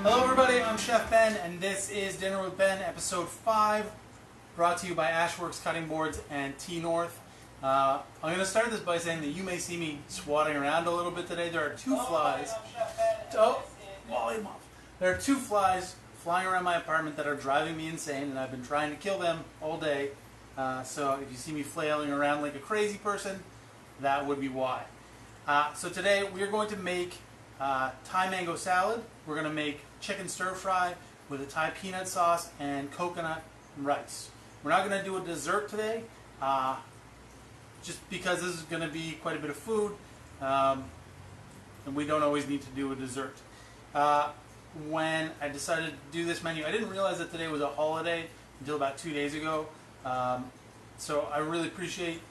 Hello everybody, I'm Chef Ben, and this is Dinner with Ben, episode 5, brought to you by Ashworks Cutting Boards and T-North. I'm going to start this by saying that you may see me swatting around a little bit today. There are two flies. There are two flies flying around my apartment that are driving me insane, and I've been trying to kill them all day. So if you see me flailing around like a crazy person, that would be why. So today we are going to make Thai mango salad. We're going to make chicken stir fry with a Thai peanut sauce and coconut rice. We're not going to do a dessert today, just because this is going to be quite a bit of food, and we don't always need to do a dessert. When I decided to do this menu, I didn't realize that today was a holiday until about 2 days ago. So I really appreciate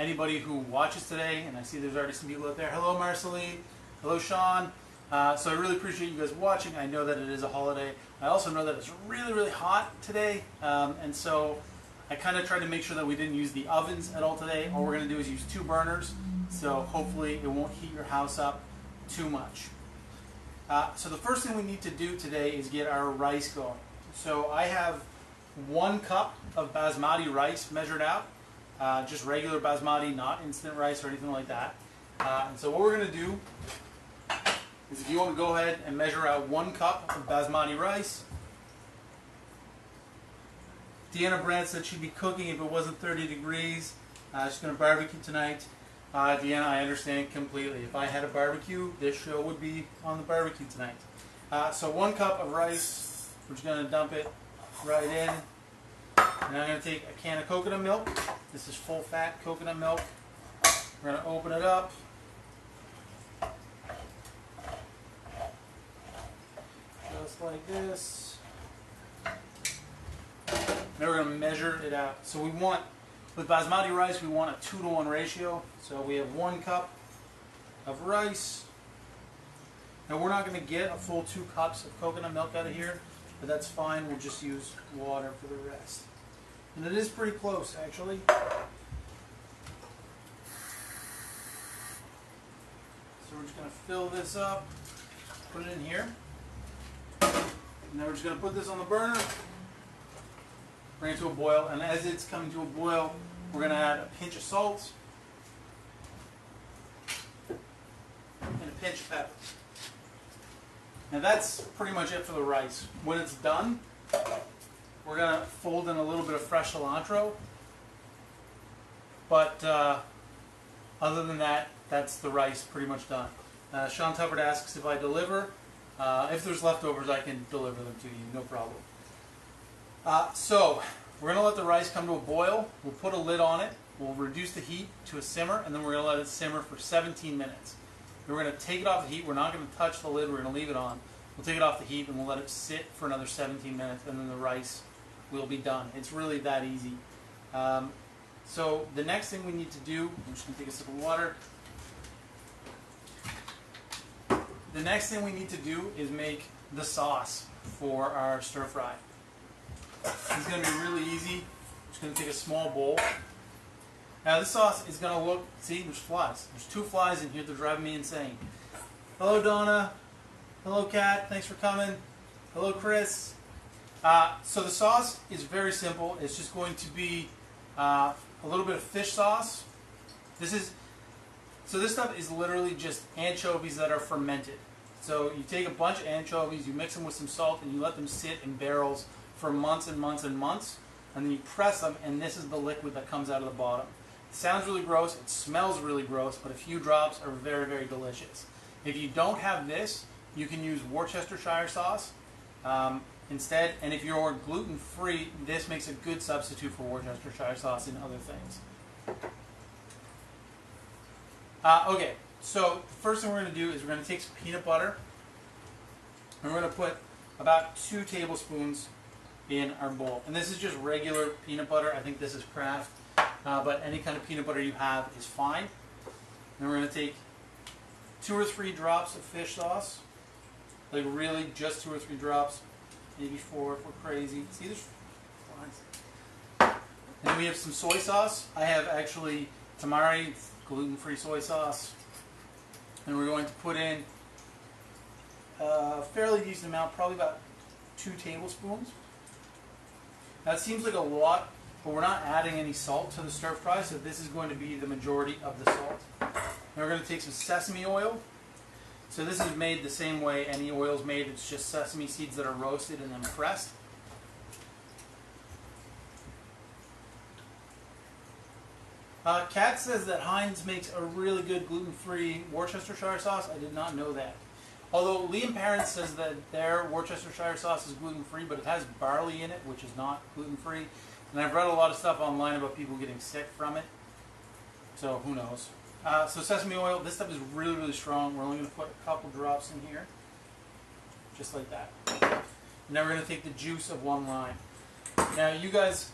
anybody who watches today, and I see there's already some people out there. Hello Marceline, hello Sean. So I really appreciate you guys watching. I know that it is a holiday. I also know that it's really, really hot today, and so I kind of tried to make sure that we didn't use the ovens at all today. All we're going to do is use 2 burners, so hopefully it won't heat your house up too much. So the first thing we need to do today is get our rice going. So I have 1 cup of basmati rice measured out, just regular basmati, not instant rice or anything like that. And so what we're going to do is, if you want to go ahead and measure out 1 cup of basmati rice. Deanna Brandt said she'd be cooking if it wasn't 30 degrees. She's going to barbecue tonight. Deanna, I understand completely. If I had a barbecue, this show would be on the barbecue tonight. So 1 cup of rice, we're just going to dump it right in. And I'm going to take a can of coconut milk. This is full fat coconut milk. We're going to open it up. Just like this. Now we're going to measure it out. So we want, with basmati rice, we want a 2-to-1 ratio. So we have 1 cup of rice. Now we're not going to get a full 2 cups of coconut milk out of here, but that's fine. We'll just use water for the rest. And it is pretty close, actually. So we're just going to fill this up, put it in here. Now we're just going to put this on the burner, bring it to a boil, and as it's coming to a boil, we're going to add a pinch of salt and a pinch of pepper. Now that's pretty much it for the rice. When it's done, we're going to fold in a little bit of fresh cilantro, but other than that, that's the rice pretty much done. Sean Tufford asks if I deliver. If there's leftovers, I can deliver them to you, no problem. So we're going to let the rice come to a boil. We'll put a lid on it. We'll reduce the heat to a simmer, and then we're going to let it simmer for 17 minutes. Then we're going to take it off the heat. We're not going to touch the lid. We're going to leave it on. We'll take it off the heat, and we'll let it sit for another 17 minutes, and then the rice will be done. It's really that easy. So the next thing we need to do, I'm just going to take a sip of water. The next thing we need to do is make the sauce for our stir fry. It's going to be really easy. I'm just going to take a small bowl. Now this sauce is going to look, see, there's flies. There's 2 flies in here that are driving me insane. Hello Donna. Hello Kat, thanks for coming. Hello Chris. So the sauce is very simple. It's just going to be a little bit of fish sauce. So this stuff is literally just anchovies that are fermented. So you take a bunch of anchovies, you mix them with some salt, and you let them sit in barrels for months and months and months, and then you press them, and this is the liquid that comes out of the bottom. It sounds really gross, it smells really gross, but a few drops are very, very delicious. If you don't have this, you can use Worcestershire sauce instead, and if you're gluten-free, this makes a good substitute for Worcestershire sauce in other things. Okay, so the first thing we're going to do is we're going to take some peanut butter, and we're going to put about 2 tablespoons in our bowl. And this is just regular peanut butter. I think this is Kraft, but any kind of peanut butter you have is fine. And we're going to take 2 or 3 drops of fish sauce, like really just 2 or 3 drops, maybe 4 if we're crazy. See, there's flies. And then we have some soy sauce. I have actually Tamari gluten-free soy sauce. And we're going to put in a fairly decent amount, probably about 2 tablespoons. That seems like a lot, but we're not adding any salt to the stir fry, so this is going to be the majority of the salt. Now we're going to take some sesame oil. So this is made the same way any oil is made. It's just sesame seeds that are roasted and then pressed. Kat says that Heinz makes a really good gluten-free Worcestershire sauce. I did not know that. Although Liam Parents says that their Worcestershire sauce is gluten-free, but it has barley in it, which is not gluten-free. And I've read a lot of stuff online about people getting sick from it. So who knows. So sesame oil, this stuff is really, really strong. We're only going to put a couple drops in here. Just like that. And then we're going to take the juice of 1 lime. Now you guys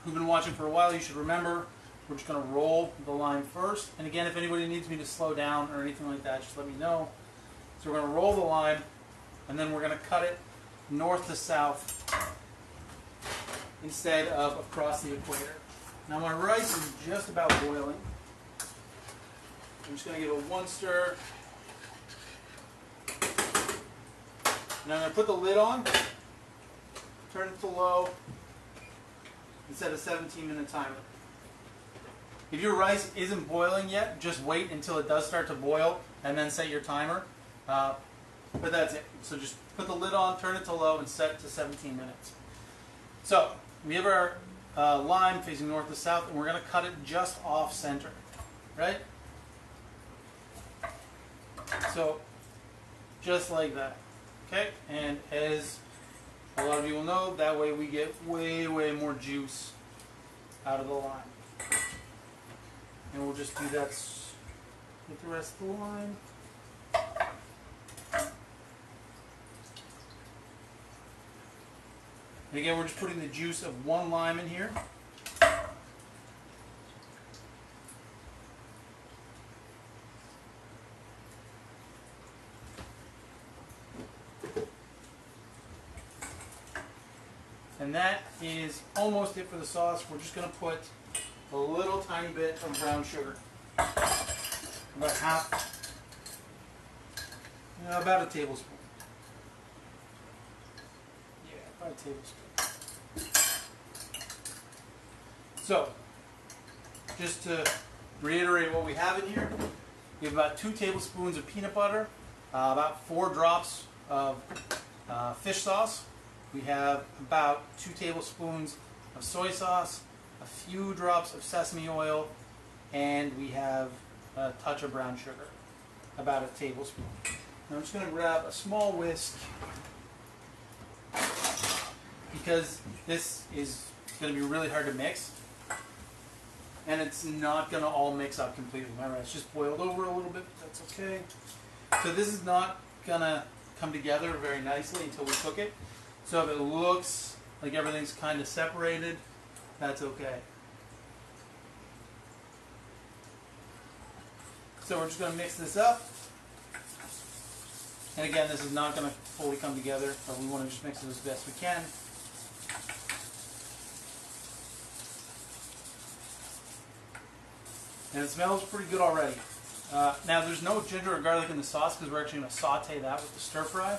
who've been watching for a while, you should remember we're just going to roll the lime first. And again, if anybody needs me to slow down or anything like that, just let me know. So we're going to roll the lime, and then we're going to cut it north to south instead of across the equator. Now my rice is just about boiling. I'm just going to give it 1 stir. And I'm going to put the lid on, turn it to low, and set a 17-minute timer. If your rice isn't boiling yet, just wait until it does start to boil and then set your timer. But that's it. So just put the lid on, turn it to low, and set it to 17 minutes. So we have our lime facing north to south, and we're going to cut it just off center, right? So just like that. Okay, and as a lot of you will know, that way we get way, way more juice out of the lime. And we'll just do that with the rest of the lime. And again, we're just putting the juice of 1 lime in here. And that is almost it for the sauce. We're just going to put a little tiny bit of brown sugar. About half, about a tablespoon. Yeah, about a tablespoon. So, just to reiterate what we have in here, we have about 2 tablespoons of peanut butter, about 4 drops of fish sauce. We have about 2 tablespoons of soy sauce, a few drops of sesame oil, and we have a touch of brown sugar, about a tablespoon. Now I'm just going to grab a small whisk because this is going to be really hard to mix, and it's not going to all mix up completely. My rice just boiled over a little bit, but that's okay. So this is not going to come together very nicely until we cook it. So if it looks like everything's kind of separated, that's okay. So we're just going to mix this up. And again, this is not going to fully come together, but we want to just mix it as best we can. And it smells pretty good already. Now there's no ginger or garlic in the sauce because we're actually going to saute that with the stir fry,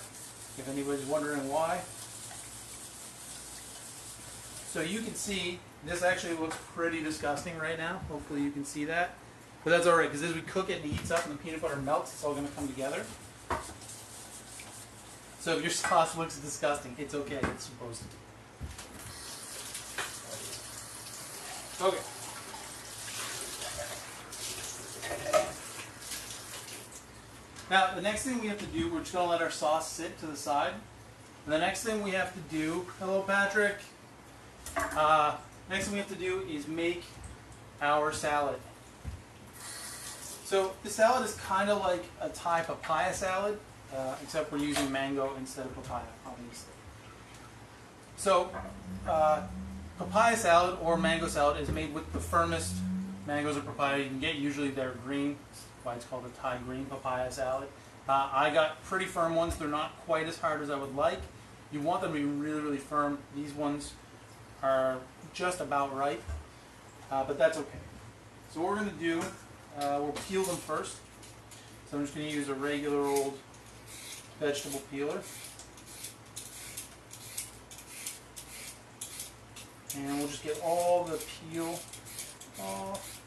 if anybody's wondering why. So you can see, this actually looks pretty disgusting right now. Hopefully you can see that. But that's alright, because as we cook it and it heats up and the peanut butter melts, it's all going to come together. So if your sauce looks disgusting, it's okay. It's supposed to be. Okay. Now, the next thing we have to do, we're just going to let our sauce sit to the side. And the next thing we have to do, hello Patrick. Next thing we have to do is make our salad. So the salad is kind of like a Thai papaya salad, except we're using mango instead of papaya, obviously. So papaya salad or mango salad is made with the firmest mangoes or papaya you can get. Usually they're green. That's why it's called a Thai green papaya salad. I got pretty firm ones. They're not quite as hard as I would like. You want them to be really, really firm. These ones are just about right, but that's okay. So what we're going to do, we'll peel them first. So I'm just going to use a regular old vegetable peeler. And we'll just get all the peel off.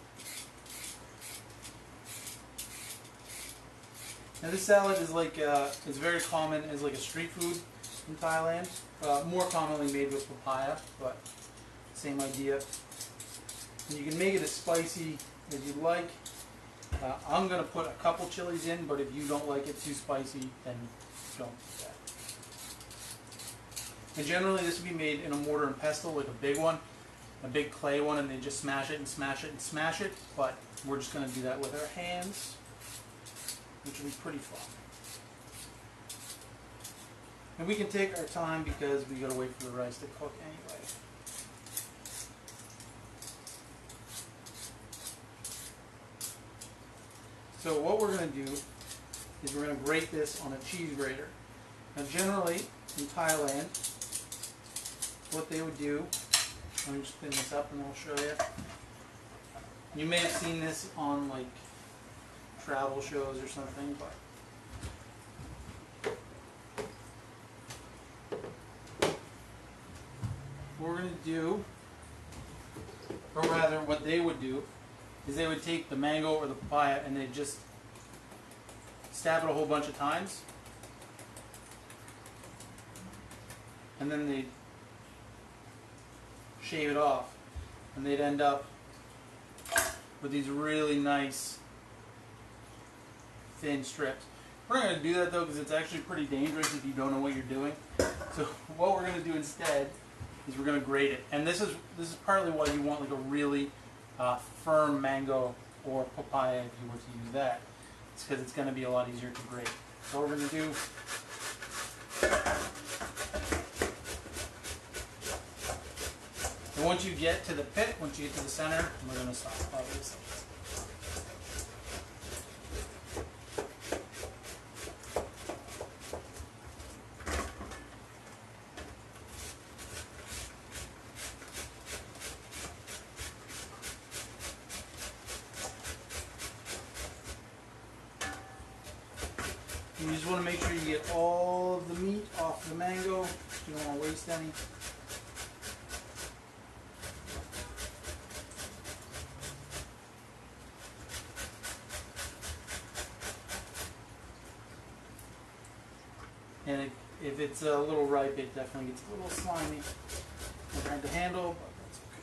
Now this salad is like it's very common as like a street food in Thailand. More commonly made with papaya, but same idea. And you can make it as spicy as you'd like. I'm going to put a couple chilies in, but if you don't like it too spicy, then don't do that. And generally this would be made in a mortar and pestle, like a big one, a big clay one, and they just smash it and smash it and smash it. But we're just going to do that with our hands, which will be pretty fun. And we can take our time because we got to wait for the rice to cook anyway. So what we're going to do is we're going to grate this on a cheese grater. Now generally in Thailand, what they would do, let me just spin this up and I'll show you. You may have seen this on like travel shows or something, but what we're going to do, or rather what they would do, is they would take the mango or the papaya and they'd just stab it a whole bunch of times, and then they'd shave it off, and they'd end up with these really nice thin strips. We're not going to do that though because it's actually pretty dangerous if you don't know what you're doing. So what we're going to do instead is we're going to grate it, and this is partly why you want like a really firm mango or papaya if you were to use that. It's because it's going to be a lot easier to grate. So what we're going to do, and once you get to the pit, once you get to the center, we're going to stop, obviously. You just want to make sure you get all of the meat off the mango. You don't want to waste any. And if it's a little ripe, it definitely gets a little slimy. It's hard to handle, but that's okay.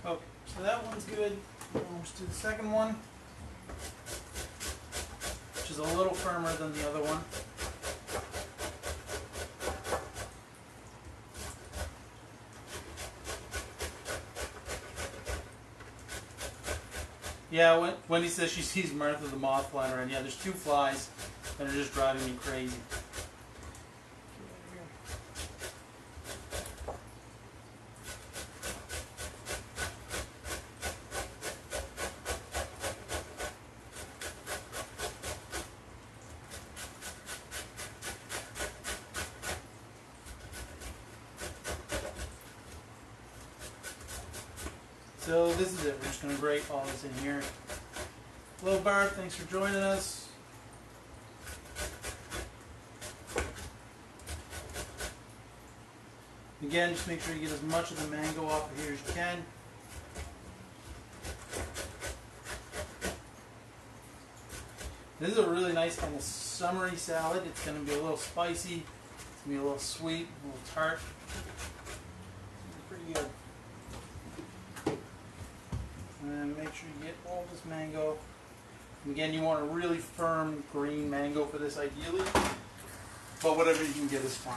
Okay, so that one's good. We'll just do the second one, which is a little firmer than the other one. Yeah, Wendy says she sees Martha the moth flying around. Yeah, there's two flies that are just driving me crazy. So this is it. We're just going to grate all this in here. Hello Barb, thanks for joining us. Again, just make sure you get as much of the mango off of here as you can. This is a really nice kind of summery salad. It's going to be a little spicy. It's going to be a little sweet, a little tart. It's pretty good. And make sure you get all this mango. And again, you want a really firm green mango for this ideally, but whatever you can get is fine.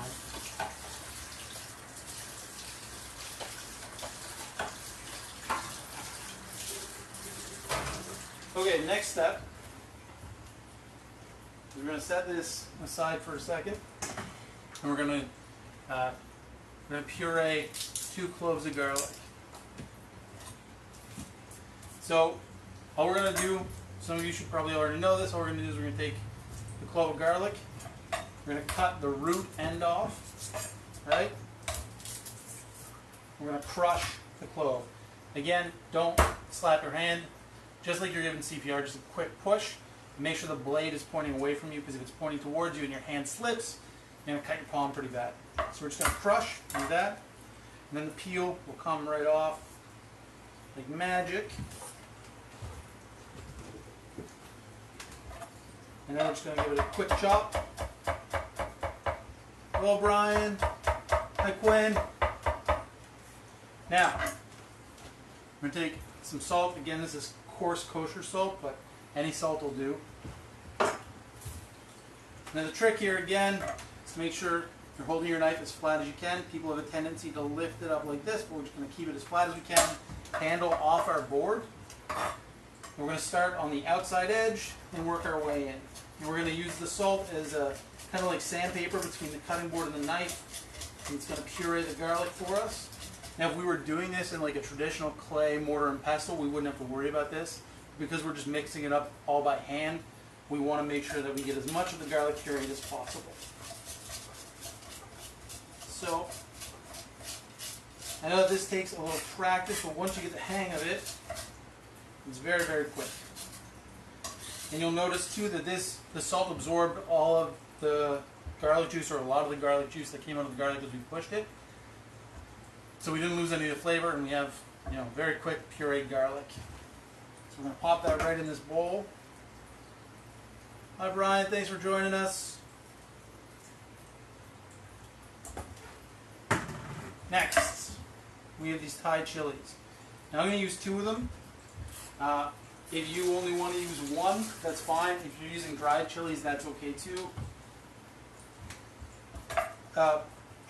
Okay, next step is we're going to set this aside for a second, and we're going to puree 2 cloves of garlic. So all we're going to do, some of you should probably already know this, all we're going to do is we're going to take the clove of garlic. We're going to cut the root end off, right? We're going to crush the clove. Again, don't slap your hand. Just like you're giving CPR, just a quick push. Make sure the blade is pointing away from you, because if it's pointing towards you and your hand slips, you're going to cut your palm pretty bad. So we're just going to crush like that. And then the peel will come right off like magic. And then we're just going to give it a quick chop. Hello, Brian. Hi, Quinn. Now, we're going to take some salt. Again, this is coarse kosher salt, but any salt will do. Now the trick here again is to make sure you're holding your knife as flat as you can. People have a tendency to lift it up like this, but we're just going to keep it as flat as we can. Handle off our board. We're going to start on the outside edge and work our way in. And we're going to use the salt as a kind of like sandpaper between the cutting board and the knife. And it's going to puree the garlic for us. Now if we were doing this in like a traditional clay mortar and pestle, we wouldn't have to worry about this. Because we're just mixing it up all by hand, we want to make sure that we get as much of the garlic pureed as possible. So, I know this takes a little practice, but once you get the hang of it, it's very, very quick. And you'll notice too that the salt absorbed all of the garlic juice, or a lot of the garlic juice that came out of the garlic as we pushed it. So we didn't lose any of the flavor, and we have, very quick pureed garlic. So we're going to pop that right in this bowl. Hi Brian, thanks for joining us. Next, we have these Thai chilies. Now I'm going to use 2 of them. If you only want to use 1, that's fine. If you're using dried chilies, that's okay too. I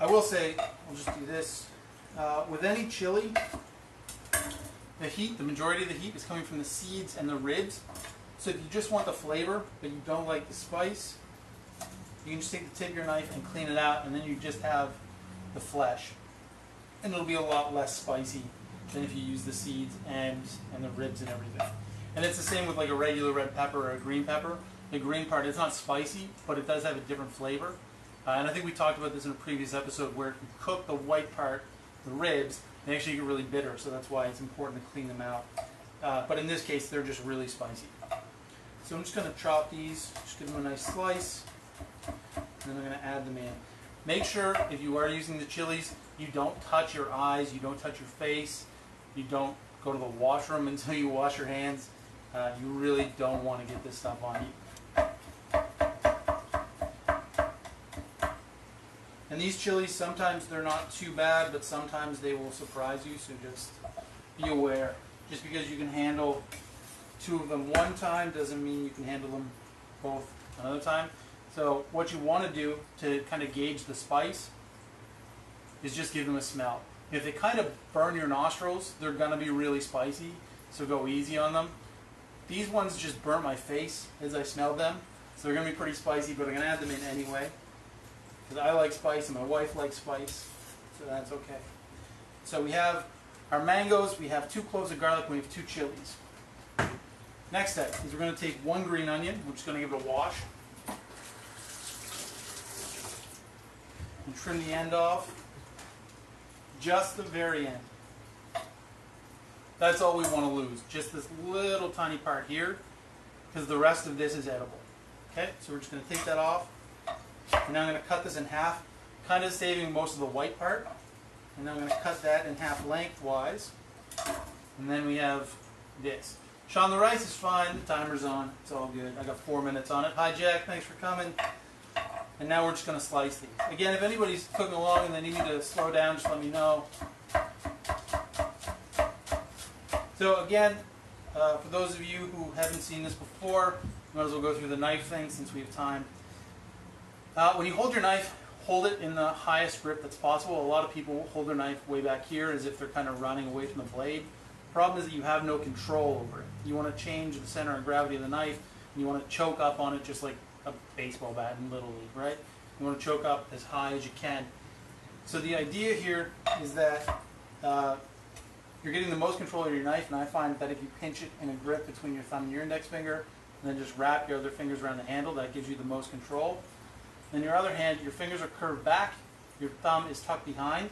will say, I'll just do this. With any chili, the majority of the heat is coming from the seeds and the ribs. So if you just want the flavor, but you don't like the spice, you can just take the tip of your knife and clean it out, and then you just have the flesh. And it'll be a lot less spicy than if you use the seeds and the ribs and everything. And it's the same with like a regular red pepper or a green pepper. The green part, it's not spicy, but it does have a different flavor. And I think we talked about this in a previous episode, where if you cook the white part, the ribs, they actually get really bitter, so that's why it's important to clean them out. But in this case, they're just really spicy. So I'm just going to chop these, just give them a nice slice, and then I'm going to add them in. Make sure, if you are using the chilies, you don't touch your eyes, you don't touch your face, you don't go to the washroom until you wash your hands. You really don't want to get this stuff on you. And these chilies, sometimes they're not too bad, but sometimes they will surprise you, so just be aware. Just because you can handle 2 of them one time doesn't mean you can handle them both another time. So what you want to do to kind of gauge the spice is just give them a smell. If they kind of burn your nostrils, they're going to be really spicy, so go easy on them. These ones just burnt my face as I smelled them, so they're going to be pretty spicy, but I'm going to add them in anyway. Because I like spice and my wife likes spice, so that's okay. So we have our mangoes, we have 2 cloves of garlic, and we have 2 chilies. Next step is we're going to take 1 green onion, we're just going to give it a wash. And trim the end off, just the very end. That's all we want to lose, just this little tiny part here, because the rest of this is edible. Okay, so we're just going to take that off. And now I'm going to cut this in half, kind of saving most of the white part. And now I'm going to cut that in half lengthwise. And then we have this. Sean, the rice is fine. The timer's on. It's all good. I got 4 minutes on it. Hi, Jack. Thanks for coming. And now we're just going to slice these. Again, if anybody's cooking along and they need me to slow down, just let me know. So again, for those of you who haven't seen this before, might as well go through the knife thing since we have time. When you hold your knife, hold it in the highest grip that's possible. A lot of people hold their knife way back here as if they're kind of running away from the blade. The problem is that you have no control over it. You want to change the center of gravity of the knife, and you want to choke up on it just like a baseball bat in Little League, right? You want to choke up as high as you can. So the idea here is that you're getting the most control of your knife, and I find that if you pinch it in a grip between your thumb and your index finger, and then just wrap your other fingers around the handle. That gives you the most control. Then your other hand, your fingers are curved back, your thumb is tucked behind,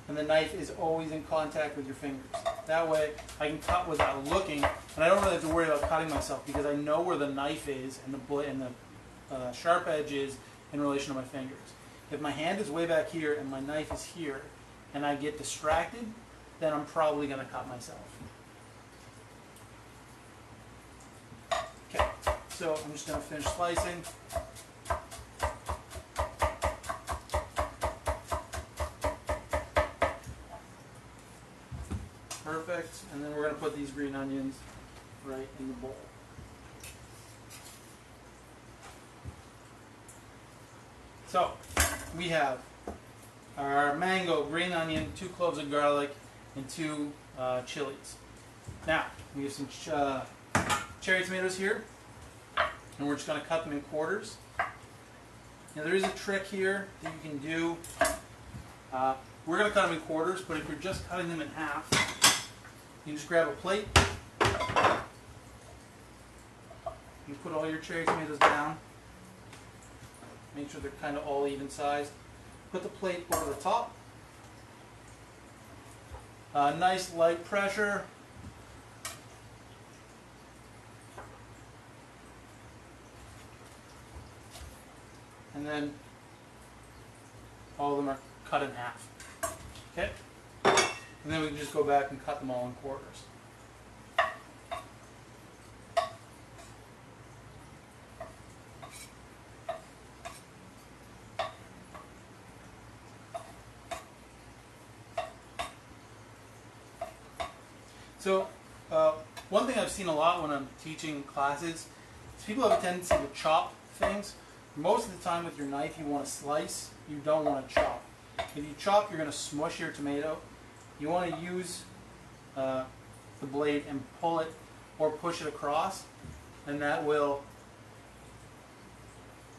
and the knife is always in contact with your fingers. That way I can cut without looking, and I don't really have to worry about cutting myself because I know where the knife is and the sharp edge is in relation to my fingers. If my hand is way back here and my knife is here, and I get distracted, then I'm probably going to cut myself. Okay, so I'm just going to finish slicing. Perfect, and then we're going to put these green onions right in the bowl. So, we have our mango, green onion, 2 cloves of garlic, and 2 chilies. Now, we have some cherry tomatoes here, and we're just going to cut them in quarters. Now, there is a trick here that you can do. We're going to cut them in quarters, but if you're just cutting them in half, you just grab a plate, you put all your cherry tomatoes down, make sure they're kind of all even sized. Put the plate over the top. Nice light pressure. And then all of them are cut in half. Okay? And then we can just go back and cut them all in quarters. So, one thing I've seen a lot when I'm teaching classes is people have a tendency to chop things. Most of the time with your knife you want to slice, you don't want to chop. If you chop, you're going to smush your tomato. You want to use the blade and pull it or push it across, and that will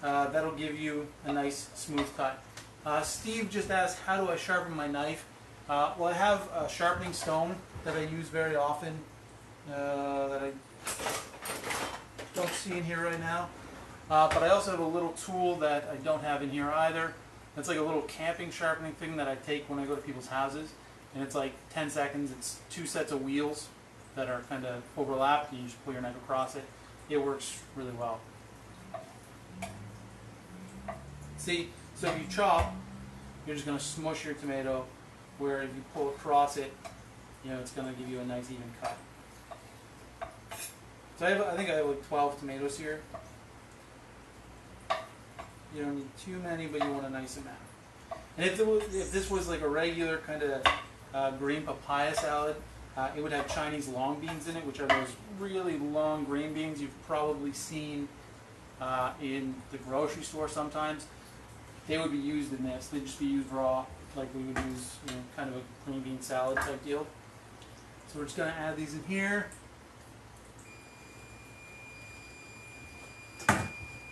that'll give you a nice smooth cut. Steve just asked, how do I sharpen my knife? Well, I have a sharpening stone that I use very often that I don't see in here right now. But I also have a little tool that I don't have in here either. It's like a little camping sharpening thing that I take when I go to people's houses. And it's like 10 seconds. It's 2 sets of wheels that are kind of overlapped, and you just pull your knife across it. It works really well. See, so if you chop, you're just going to smush your tomato, where if you pull across it, you know, it's going to give you a nice even cut. So I think I have like 12 tomatoes here. You don't need too many, but you want a nice amount. And if this was like a regular kind of green papaya salad, it would have Chinese long beans in it, which are those really long green beans you've probably seen in the grocery store sometimes. They would be used in this. They'd just be used raw, like we would use, you know, kind of a green bean salad type deal. So we're just going to add these in here.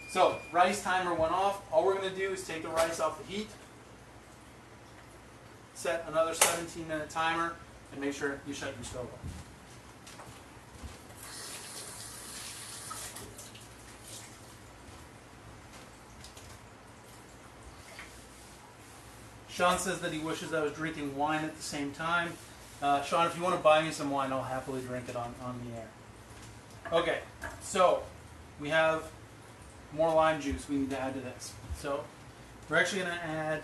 So, rice timer went off. All we're going to do is take the rice off the heat, set another 17-minute timer, and make sure you shut your stove off. Sean says that he wishes I was drinking wine at the same time. Sean, if you want to buy me some wine, I'll happily drink it on the air. Okay, so we have more lime juice we need to add to this. So we're actually going to add,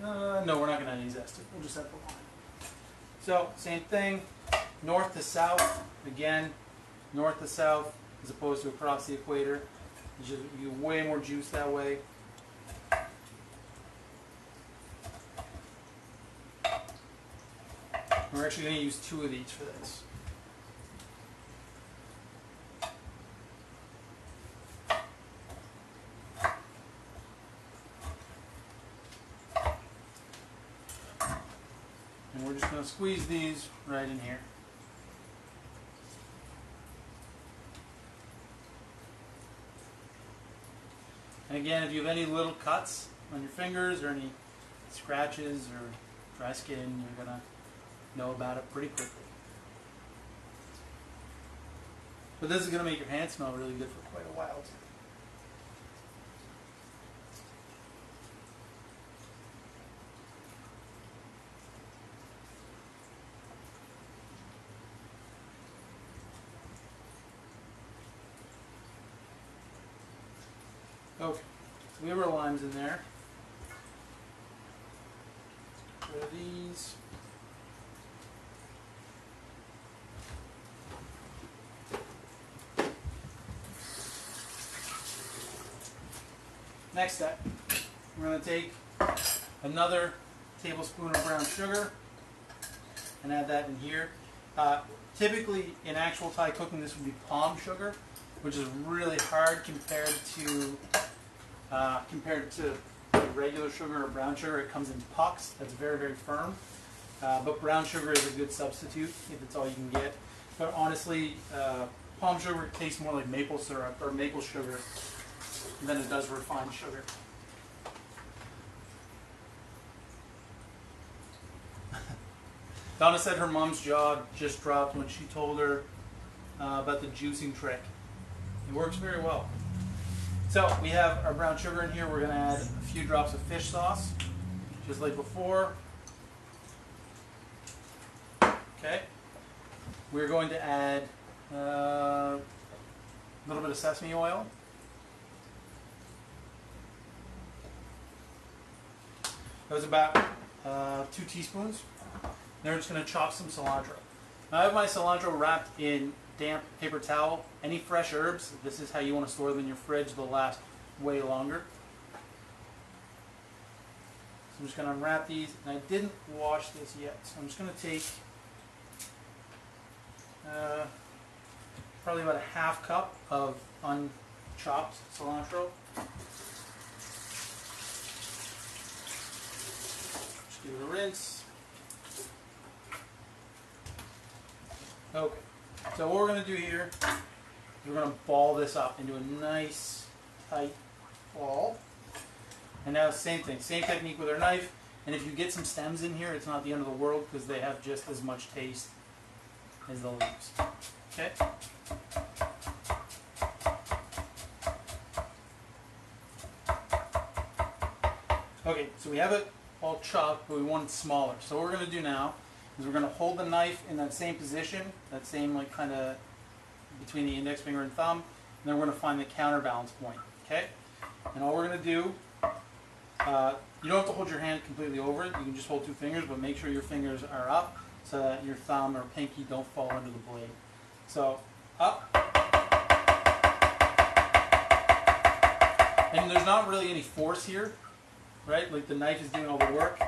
no, we're not going to add any zest. We'll just add the lime. So same thing, north to south. Again, north to south as opposed to across the equator. You get way more juice that way. We're actually going to use 2 of each for this. And we're just going to squeeze these right in here. And again, if you have any little cuts on your fingers or any scratches or dry skin, you're going to know about it pretty quickly. But this is going to make your hand smell really good for quite a while too. Okay, so we have our limes in there. Get rid of these. Next step, we're going to take another tablespoon of brown sugar and add that in here. Typically, in actual Thai cooking, this would be palm sugar, which is really hard compared to regular sugar or brown sugar. It comes in pucks. That's very, very firm. But brown sugar is a good substitute if it's all you can get. But honestly, palm sugar tastes more like maple syrup or maple sugar than it does refined sugar. Donna said her mom's jaw just dropped when she told her about the juicing trick. It works very well. So we have our brown sugar in here. We're going to add a few drops of fish sauce, just like before. Okay. We're going to add a little bit of sesame oil. That was about 2 teaspoons. Then we're just going to chop some cilantro. Now I have my cilantro wrapped in damp paper towel. Any fresh herbs, this is how you want to store them in your fridge. They'll last way longer. So I'm just going to unwrap these. And I didn't wash this yet. So I'm just going to take probably about a half cup of unchopped cilantro. Just give it a rinse. Okay, so what we're going to do here is we're going to ball this up into a nice tight ball. And now same thing, same technique with our knife. And if you get some stems in here, it's not the end of the world because they have just as much taste as the leaves. Okay? Okay, so we have it all chopped, but we want it smaller. So what we're going to do now is we're going to hold the knife in that same position, that same like kind of between the index finger and thumb, and then we're going to find the counterbalance point. Okay? And all we're going to do, you don't have to hold your hand completely over it. You can just hold 2 fingers, but make sure your fingers are up so that your thumb or pinky don't fall under the blade. So up. And there's not really any force here, right? Like the knife is doing all the work.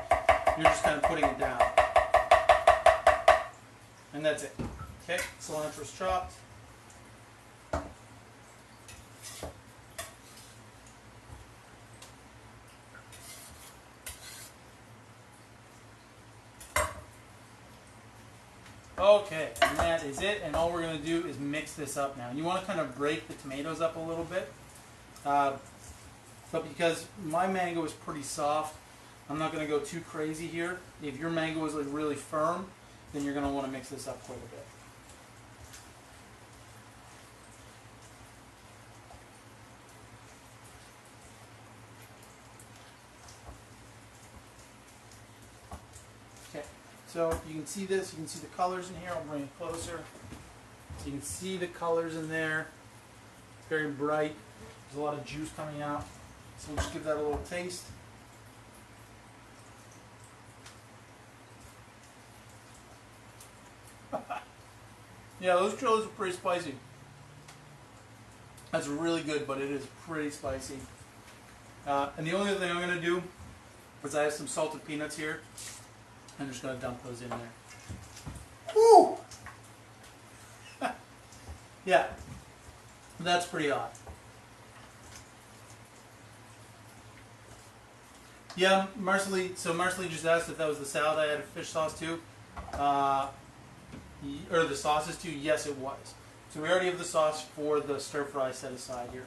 You're just kind of putting it down. And that's it. Okay, cilantro's chopped. Okay, and that is it. And all we're going to do is mix this up now. And you want to kind of break the tomatoes up a little bit. But because my mango is pretty soft, I'm not going to go too crazy here. If your mango is like really firm, then you're going to want to mix this up quite a bit. Okay, so you can see this, you can see the colors in here. I'll bring it closer. So you can see the colors in there. It's very bright. There's a lot of juice coming out. So we'll just give that a little taste. Yeah, those chilies are pretty spicy. That's really good, but it is pretty spicy. And the only other thing I'm going to do is I have some salted peanuts here. I'm just going to dump those in there. Woo! Yeah, that's pretty hot. Yeah, Marcelly just asked if that was the salad I added fish sauce to. Or the sauces too? Yes, it was. So we already have the sauce for the stir fry set aside here.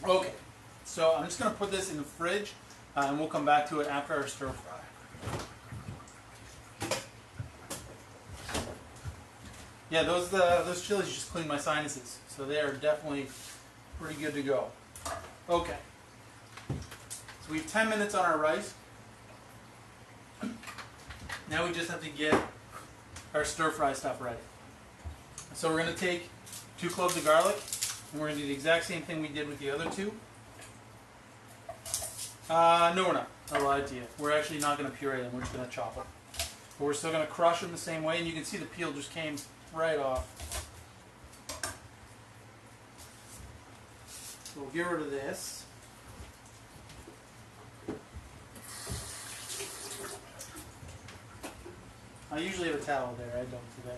Okay, so I'm just going to put this in the fridge and we'll come back to it after our stir fry. Yeah, those chilies just cleaned my sinuses, so they are definitely pretty good to go. Okay, so we have 10 minutes on our rice. Now we just have to get our stir fry stuff ready. So we're going to take 2 cloves of garlic, and we're going to do the exact same thing we did with the other 2. No, we're not. I lied to you. We're actually not going to puree them. We're just going to chop them. But we're still going to crush them the same way, and you can see the peel just came right off. So we'll get rid of this. I usually have a towel there. I don't today.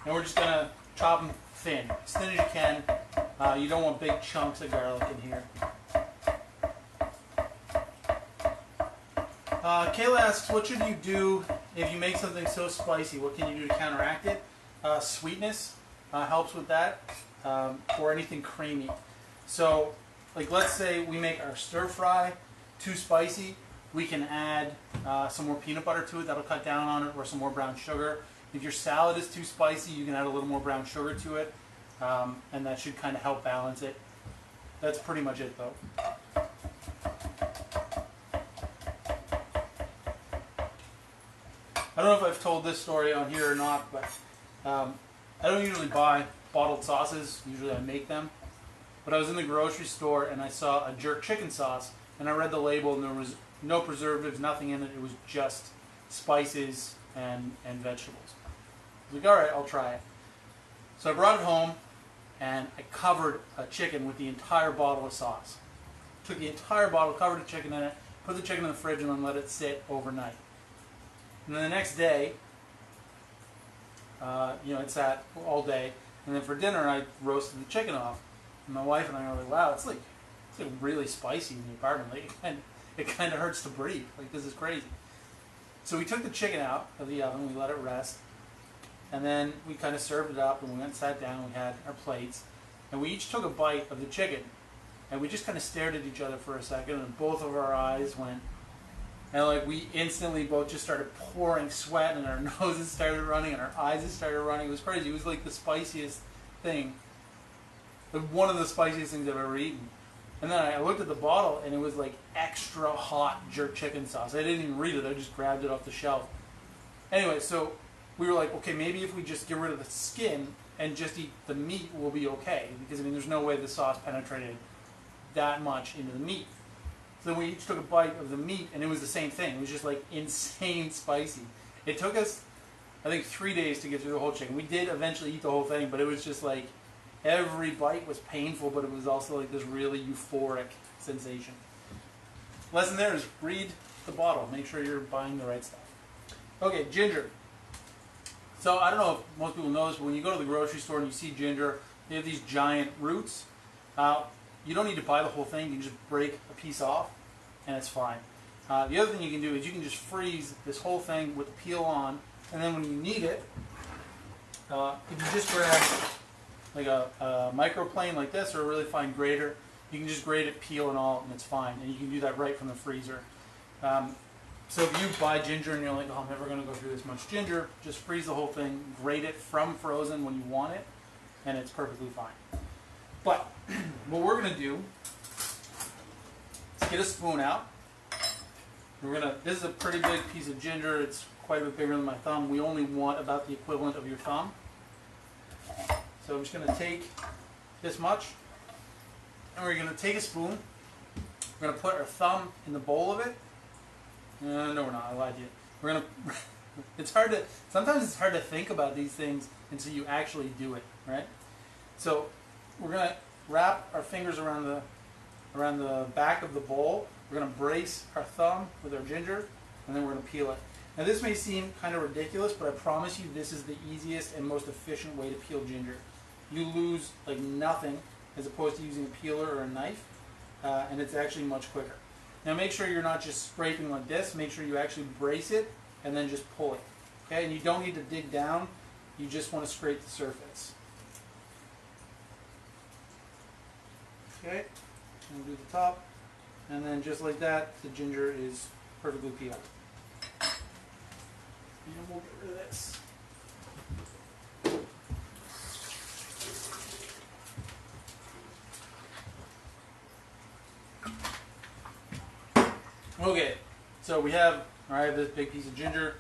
And we're just going to chop them thin as you can. You don't want big chunks of garlic in here. Kayla asks, what should you do if you make something so spicy? What can you do to counteract it? Sweetness helps with that, or anything creamy. So, like, let's say we make our stir fry too spicy. We can add some more peanut butter to it. That'll cut down on it, or some more brown sugar. If your salad is too spicy, you can add a little more brown sugar to it, and that should kind of help balance it. That's pretty much it, though. I don't know if I've told this story on here or not, but I don't usually buy bottled sauces. Usually I make them. But I was in the grocery store and I saw a jerk chicken sauce, and I read the label, and there was no preservatives, nothing in it. It was just spices and vegetables. I was like, all right, I'll try it. So I brought it home, and I covered a chicken with the entire bottle of sauce. Took the entire bottle, covered the chicken in it, put the chicken in the fridge, and then let it sit overnight. And then the next day, it sat all day. And then for dinner, I roasted the chicken off. And my wife and I were like, wow, it's like really spicy in the apartment. Like, it kind of hurts to breathe. Like, this is crazy. So we took the chicken out of the oven, we let it rest. And then we kind of served it up, and we went and sat down, we had our plates. And we each took a bite of the chicken. And we just kind of stared at each other for a second, and both of our eyes went. And like, we instantly both just started pouring sweat, and our noses started running, and our eyes started running. It was crazy. It was like the spiciest thing, like one of the spiciest things I've ever eaten. And then I looked at the bottle, and it was like extra hot jerk chicken sauce. I didn't even read it. I just grabbed it off the shelf. Anyway, so we were like, okay, maybe if we just get rid of the skin and just eat the meat, we'll be okay. Because, I mean, there's no way the sauce penetrated that much into the meat. So then we each took a bite of the meat, and it was the same thing. It was just like insane spicy. It took us, I think, 3 days to get through the whole chicken. We did eventually eat the whole thing, but it was just like every bite was painful, but it was also like this really euphoric sensation. Lesson there is read the bottle. Make sure you're buying the right stuff. Okay, ginger. So I don't know if most people know this, but when you go to the grocery store and you see ginger, they have these giant roots. You don't need to buy the whole thing. You can just break a piece off, and it's fine. The other thing you can do is you can just freeze this whole thing with the peel on, and then when you need it, if you just grab like a microplane like this, or a really fine grater, you can just grate it, peel and all, and it's fine. And you can do that right from the freezer. So if you buy ginger and you're like, oh, I'm never going to go through this much ginger, just freeze the whole thing, grate it from frozen when you want it, and it's perfectly fine. But what we're going to do is get a spoon out. This is a pretty big piece of ginger. It's quite a bit bigger than my thumb. We only want about the equivalent of your thumb. So I'm just going to take this much, and we're going to take a spoon. We're going to put our thumb in the bowl of it. No, we're not. I lied to you. We're going to... Sometimes it's hard to think about these things until you actually do it, right? So we're going to wrap our fingers around the back of the bowl. We're going to brace our thumb with our ginger, and then we're going to peel it. Now this may seem kind of ridiculous, but I promise you this is the easiest and most efficient way to peel ginger. You lose like nothing as opposed to using a peeler or a knife, and it's actually much quicker. Now make sure you're not just scraping like this. Make sure you actually brace it and then just pull it. Okay, and you don't need to dig down. You just want to scrape the surface. Okay, and we'll do the top. And then just like that, the ginger is perfectly peeled. And we'll get rid of this. Okay, so we have, all right, this big piece of ginger.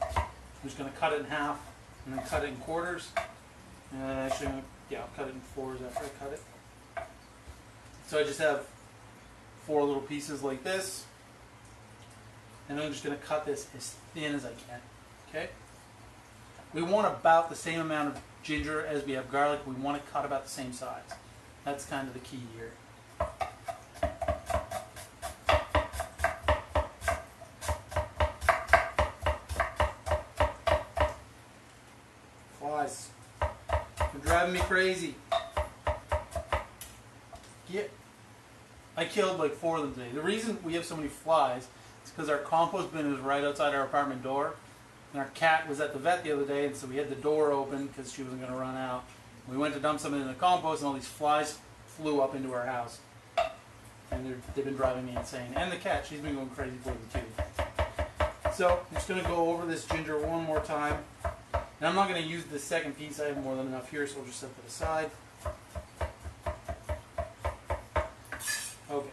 I'm just going to cut it in half and then cut it in quarters. And actually, yeah, I'll cut it in fours after I cut it. So I just have 4 little pieces like this. And I'm just going to cut this as thin as I can. Okay? We want about the same amount of ginger as we have garlic. We want to cut about the same size. That's kind of the key here. Flies. They're driving me crazy. Yeah. I killed like 4 of them today. The reason we have so many flies is because our compost bin is right outside our apartment door. And our cat was at the vet the other day, and so we had the door open because she wasn't going to run out. We went to dump something in the compost, and all these flies flew up into our house. And they've been driving me insane. And the cat, she's been going crazy for them too. So I'm just going to go over this ginger one more time. And I'm not going to use the second piece. I have more than enough here, so I'll just set that aside. Okay.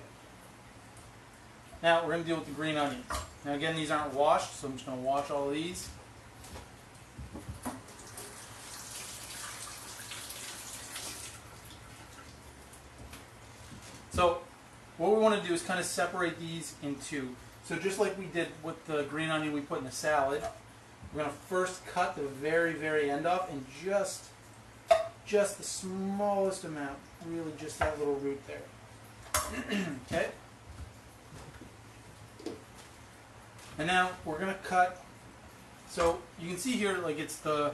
Now we're going to deal with the green onions. Now again, these aren't washed, so I'm just going to wash all of these. So what we want to do is kind of separate these in two. So just like we did with the green onion we put in the salad, we're going to first cut the very, very end off and just the smallest amount, really just that little root there. Okay? And now we're going to cut, so you can see here like it's the,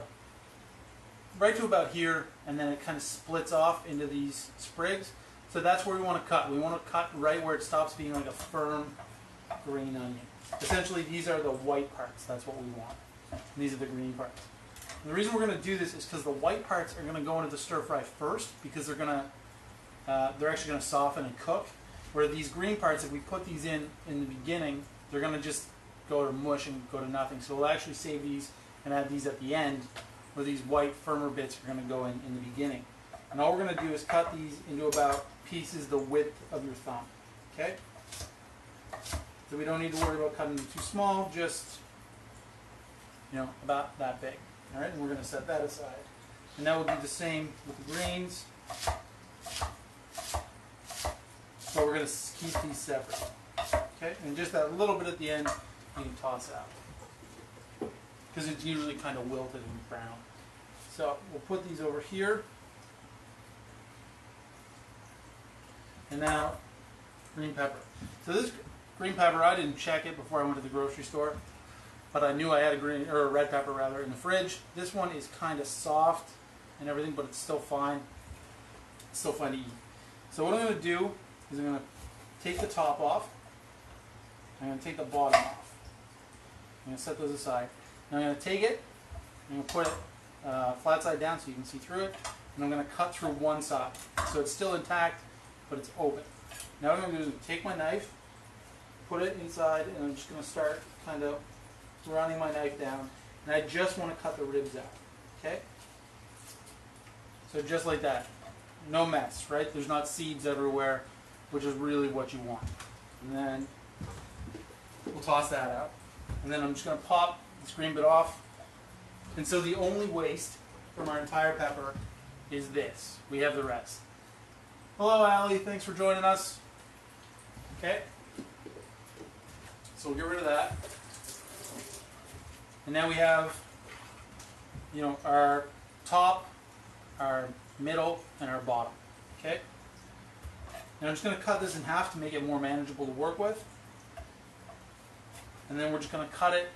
right to about here, and then it kind of splits off into these sprigs. So that's where we want to cut. We want to cut right where it stops being like a firm green onion. Essentially these are the white parts, that's what we want. And these are the green parts. And the reason we're going to do this is because the white parts are going to go into the stir fry first, because they're actually going to soften and cook. Where these green parts, if we put these in the beginning, they're going to just go to mush and go to nothing. So we'll actually save these and add these at the end, where these white firmer bits are going to go in the beginning. And all we're going to do is cut these into about pieces the width of your thumb. Okay? So we don't need to worry about cutting them too small, just about that big. All right, and we're going to set that aside. And now we'll do the same with the greens. So we're going to keep these separate. Okay, and just that little bit at the end, you can toss out, because it's usually kind of wilted and brown. So we'll put these over here. And now, green pepper. So this green pepper, I didn't check it before I went to the grocery store, but I knew I had a red pepper rather in the fridge. This one is kind of soft and everything, but it's still fine. It's still fine to eat. So what I'm going to do is I'm going to take the top off. I'm going to take the bottom off. I'm going to set those aside. Now I'm going to take it, I'm going to put it flat side down so you can see through it, and I'm going to cut through one side. So it's still intact, but it's open. Now what I'm going to do is take my knife, put it inside, and I'm just going to start kind of running my knife down, and I just want to cut the ribs out. Okay? So just like that. No mess, right? There's not seeds everywhere, which is really what you want. And then we'll toss that out. And then I'm just going to pop this green bit off. And so the only waste from our entire pepper is this. We have the rest. Hello, Allie. Thanks for joining us. Okay? So we'll get rid of that. And now we have, our top, our middle, and our bottom. Okay? And I'm just going to cut this in half to make it more manageable to work with. And then we're just going to cut it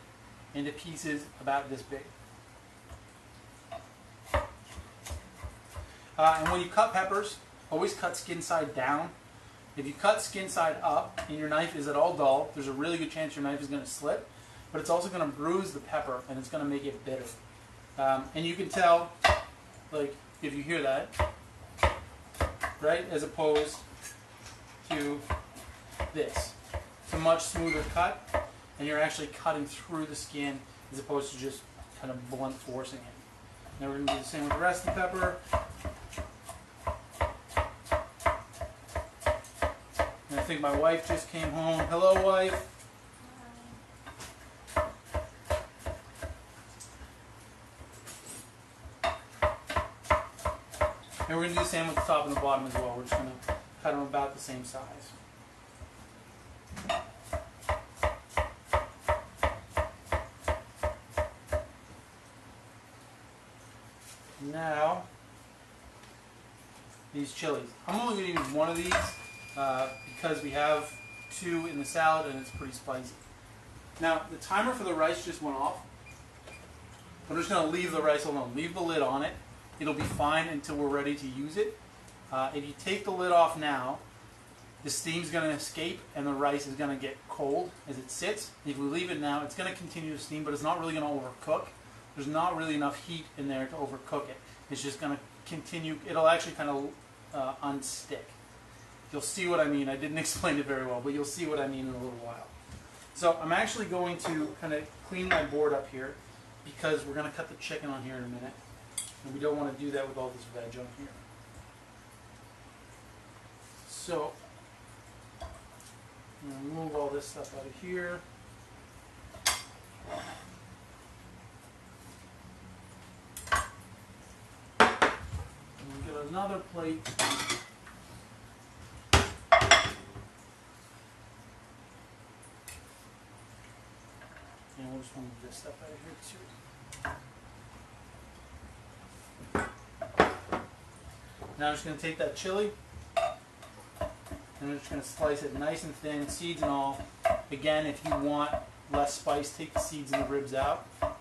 into pieces about this big. And when you cut peppers, always cut skin side down. If you cut skin side up and your knife is at all dull, there's a really good chance your knife is going to slip, but it's also going to bruise the pepper and it's going to make it bitter. And you can tell, like, if you hear that, right, as opposed to this. It's a much smoother cut, and you're actually cutting through the skin as opposed to just kind of blunt forcing it. Now we're going to do the same with the rest of the pepper. And I think my wife just came home. Hello, wife. And we're going to do the same with the top and the bottom as well. We're just going to cut them about the same size. Now, these chilies. I'm only going to use one of these because we have two in the salad and it's pretty spicy. Now, the timer for the rice just went off. I'm just going to leave the rice alone. Leave the lid on it. It'll be fine until we're ready to use it. If you take the lid off now, the steam's going to escape and the rice is going to get cold as it sits. If we leave it now, it's going to continue to steam, but it's not really going to overcook. There's not really enough heat in there to overcook it. It's just going to continue. It'll actually kind of unstick. You'll see what I mean. I didn't explain it very well, but you'll see what I mean in a little while. So I'm actually going to kind of clean my board up here because we're going to cut the chicken on here in a minute. And we don't want to do that with all this veg on here. So, I'm going to move all this stuff out of here. And we'll get another plate. And we'll just move this stuff out of here too. Now I'm just going to take that chili and I'm just going to slice it nice and thin, seeds and all. Again, if you want less spice, take the seeds and the ribs out. I'll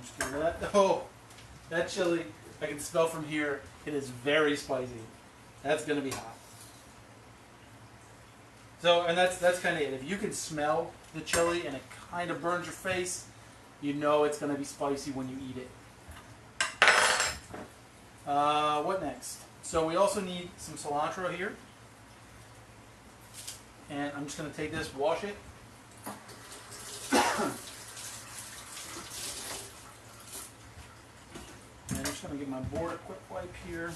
just get rid of that. Oh, that chili, I can smell from here, it is very spicy. That's going to be hot. So, and that's kind of it. If you can smell the chili and it kind of burns your face, you know it's going to be spicy when you eat it. What next? So we also need some cilantro here. And I'm just going to take this, wash it. And I'm just going to give my board a quick wipe here.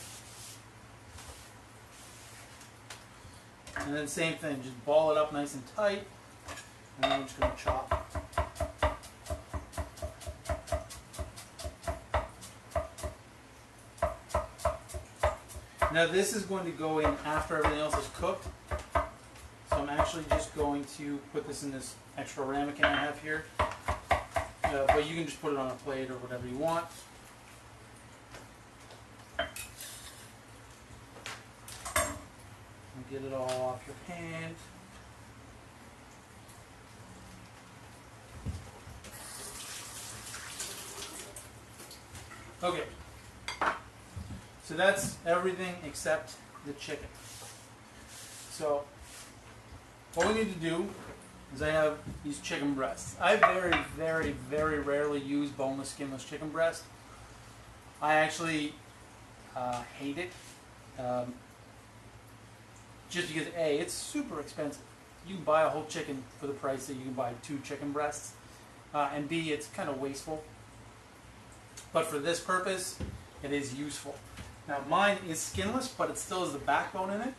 And then same thing, just ball it up nice and tight. And then I'm just going to chop. Now this is going to go in after everything else is cooked. So I'm actually just going to put this in this extra ramekin I have here. But you can just put it on a plate or whatever you want. And get it all off your hand. Okay. So that's everything except the chicken. So what we need to do is I have these chicken breasts. I very, very, very rarely use boneless, skinless chicken breast. I actually hate it. Just because A, it's super expensive. You can buy a whole chicken for the price that you can buy 2 chicken breasts. And B, it's kind of wasteful. But for this purpose, it is useful. Now mine is skinless, but it still has the backbone in it.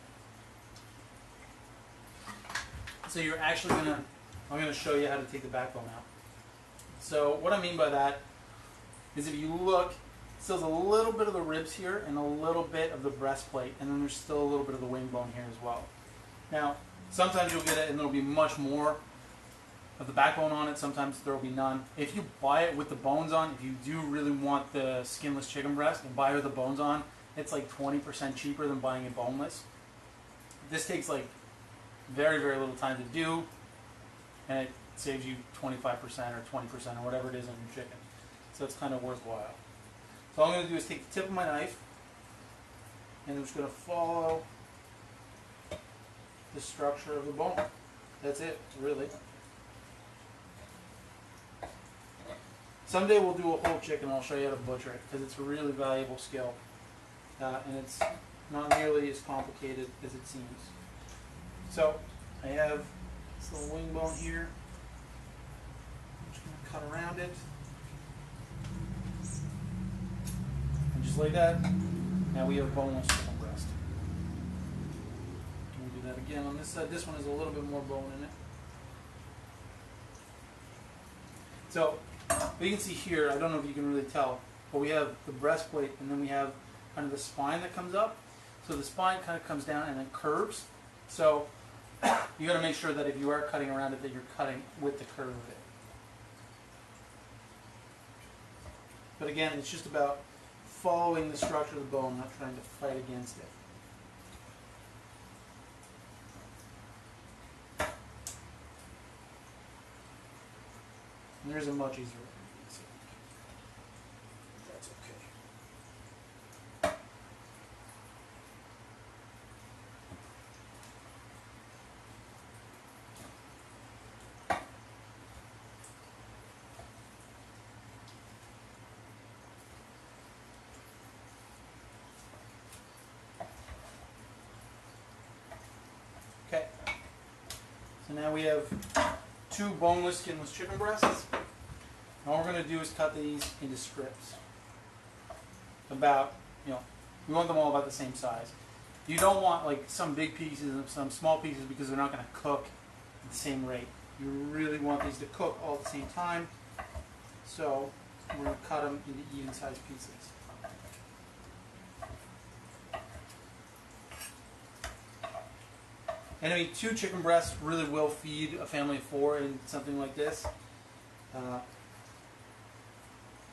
So you're actually I'm going to show you how to take the backbone out. So what I mean by that is if you look, still has a little bit of the ribs here and a little bit of the breastplate, and then there's still a little bit of the wing bone here as well. Now, sometimes you'll get it and there'll be much more of the backbone on it, sometimes there will be none. If you buy it with the bones on, if you do really want the skinless chicken breast and buy it with the bones on, it's like 20% cheaper than buying it boneless. This takes like very, very little time to do, and it saves you 25% or 20% or whatever it is on your chicken. So it's kind of worthwhile. So all I'm going to do is take the tip of my knife, and I'm just going to follow the structure of the bone. That's it, really. Someday we'll do a whole chicken and I'll show you how to butcher it because it's a really valuable skill. and it's not nearly as complicated as it seems. So I have this little wing bone here. I'm just going to cut around it. And just like that, now we have a boneless chicken breast. We'll do that again on this side. This one has a little bit more bone in it. So, what you can see here, I don't know if you can really tell, but we have the breastplate and then we have kind of the spine that comes up. So the spine kind of comes down and then curves. So you got to make sure that if you are cutting around it, that you're cutting with the curve of it. But again, it's just about following the structure of the bone, not trying to fight against it. And there's a much easier way. That's okay. Okay. So now we have 2 boneless, skinless chicken breasts. And all we're going to do is cut these into strips. About, we want them all about the same size. You don't want like some big pieces and some small pieces because they're not going to cook at the same rate. You really want these to cook all at the same time. So we're going to cut them into even sized pieces. And I mean, 2 chicken breasts really will feed a family of 4 in something like this.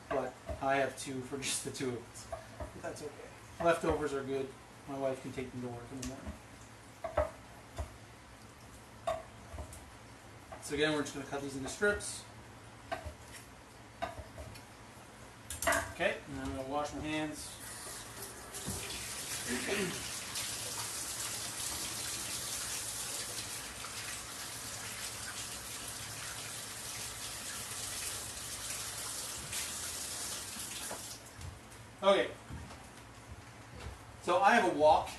But I have 2 for just the 2 of us. But that's okay. Leftovers are good. My wife can take them to work in the morning. So again, we're just going to cut these into strips. Okay, and I'm going to wash my hands. Okay, so I have a wok.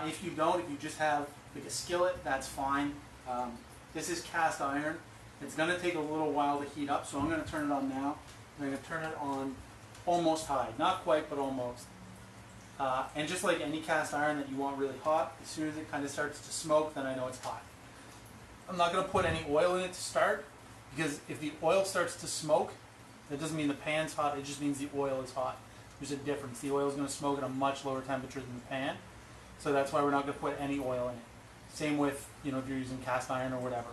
If you don't, if you just have like a skillet, that's fine. This is cast iron. It's going to take a little while to heat up, so I'm going to turn it on now. I'm going to turn it on almost high. Not quite, but almost. And just like any cast iron that you want really hot, as soon as it kind of starts to smoke, then I know it's hot. I'm not going to put any oil in it to start, because if the oil starts to smoke, that doesn't mean the pan's hot, it just means the oil is hot. There's a difference. The oil is going to smoke at a much lower temperature than the pan, so that's why we're not going to put any oil in it. Same with, if you're using cast iron or whatever,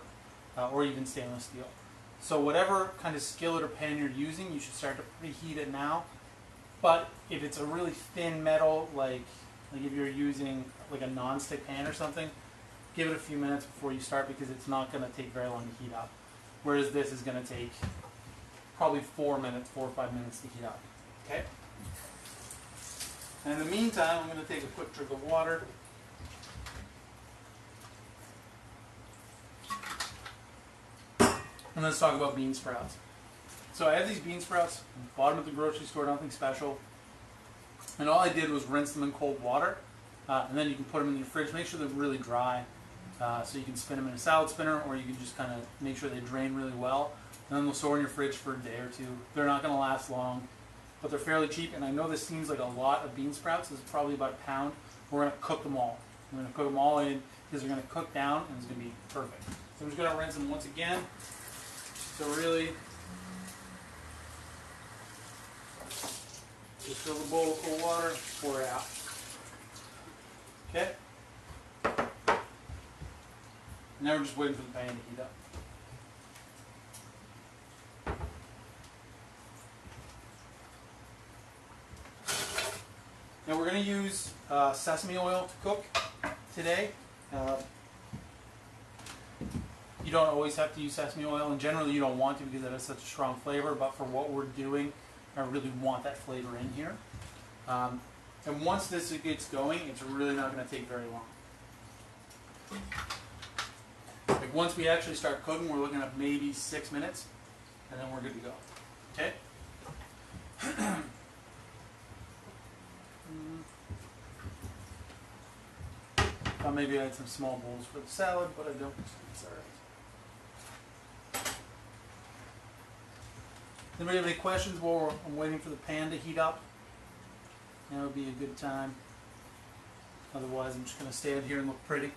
or even stainless steel. So whatever kind of skillet or pan you're using, you should start to preheat it now. But if it's a really thin metal, like if you're using like a non-stick pan or something, give it a few minutes before you start, because it's not going to take very long to heat up. Whereas this is going to take probably 4 or 5 minutes to heat up. Okay? And in the meantime, I'm going to take a quick drink of water. And let's talk about bean sprouts. So I have these bean sprouts, bought them at the grocery store, nothing special. And all I did was rinse them in cold water. And then you can put them in your fridge. Make sure they're really dry. So you can spin them in a salad spinner, or you can just kind of make sure they drain really well. And then they'll store in your fridge for a day or 2. They're not going to last long, but they're fairly cheap. And I know this seems like a lot of bean sprouts. This is probably about a pound. We're going to cook them all. We're going to cook them all in, because they're going to cook down, and it's going to be perfect. So I'm just going to rinse them once again. So really, just fill the bowl with cold water, pour it out. Okay? Now we're just waiting for the pan to heat up. Now we're going to use sesame oil to cook today. You don't always have to use sesame oil, and generally you don't want to, because it has such a strong flavor, but for what we're doing, I really want that flavor in here. And once this gets going, it's really not going to take very long. Like once we actually start cooking, we're looking at maybe 6 minutes, and then we're good to go. Okay? Thought maybe I had some small bowls for the salad, but I don't. It's all right. Anybody have any questions while I'm waiting for the pan to heat up? That would be a good time. Otherwise, I'm just going to stand here and look pretty.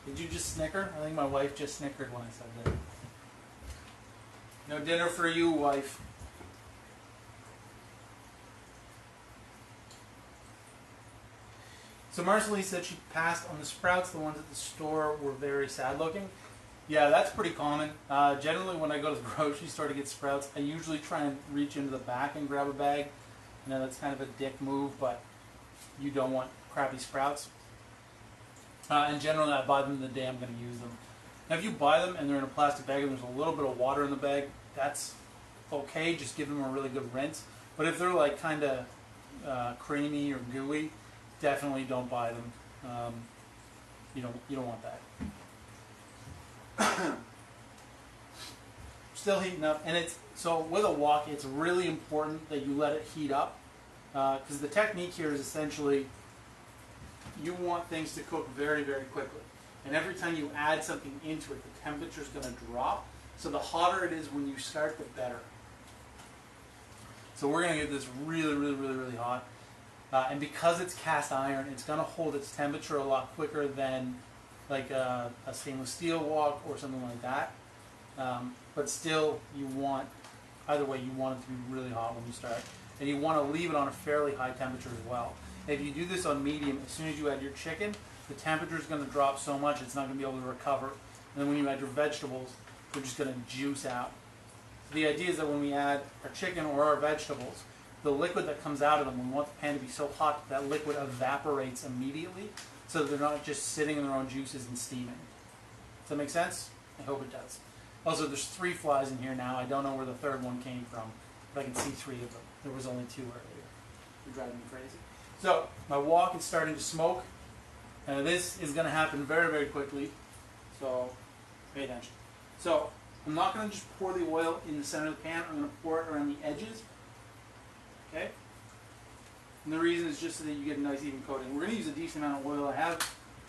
Did you just snicker? I think my wife just snickered when I said that. No dinner for you, wife. So Marceline said she passed on the sprouts. The ones at the store were very sad looking. Yeah, that's pretty common. Generally, when I go to the grocery store to get sprouts, I usually try and reach into the back and grab a bag. I know that's kind of a dick move, but you don't want crappy sprouts. And generally, I buy them the day I'm going to use them. Now, if you buy them and they're in a plastic bag and there's a little bit of water in the bag, that's okay. Just give them a really good rinse. But if they're like kind of creamy or gooey, definitely don't buy them. You don't want that. Still heating up, and so with a wok, it's really important that you let it heat up, because the technique here is essentially you want things to cook very, very quickly, and every time you add something into it, the temperature is going to drop. So the hotter it is when you start, the better. So we're going to get this really, really, really, really hot, and because it's cast iron, it's going to hold its temperature a lot quicker than like a stainless steel wok or something like that. But still, either way, you want it to be really hot when you start. And you want to leave it on a fairly high temperature as well. If you do this on medium, as soon as you add your chicken, the temperature is going to drop so much it's not going to be able to recover. And then when you add your vegetables, they're just going to juice out. So the idea is that when we add our chicken or our vegetables, the liquid that comes out of them, we want the pan to be so hot that liquid evaporates immediately, so that they're not just sitting in their own juices and steaming. Does that make sense? I hope it does. Also, there's 3 flies in here now. I don't know where the third one came from, but I can see 3 of them. There was only 2 earlier. They're driving me crazy. So, my wok is starting to smoke. This is going to happen very, very quickly. So, pay attention. So, I'm not going to just pour the oil in the center of the pan. I'm going to pour it around the edges. Okay? And the reason is just so that you get a nice even coating. We're going to use a decent amount of oil. I have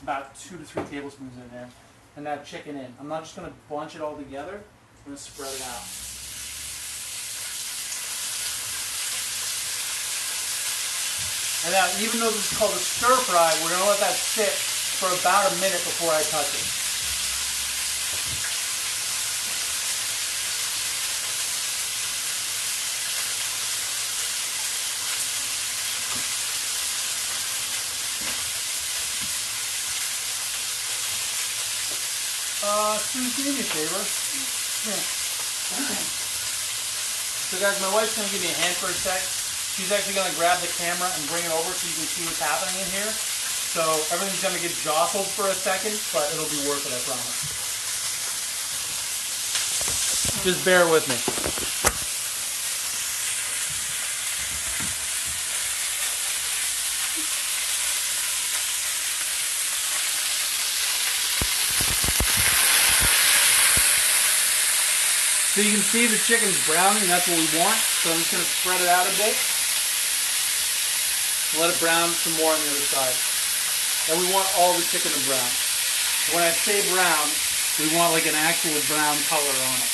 about 2 to 3 tablespoons in there. And add chicken in. I'm not just going to bunch it all together. I'm going to spread it out. And now, even though this is called a stir fry, we're going to let that sit for about a minute before I touch it. Susan, can you do me a favor? Yeah. So guys, my wife's going to give me a hand for a sec. She's actually going to grab the camera and bring it over so you can see what's happening in here. So everything's going to get jostled for a second, but it'll be worth it, I promise. Just bear with me. So you can see the chicken's browning, that's what we want. So I'm just going to spread it out a bit. Let it brown some more on the other side. And we want all the chicken to brown. When I say brown, we want like an actual brown color on it.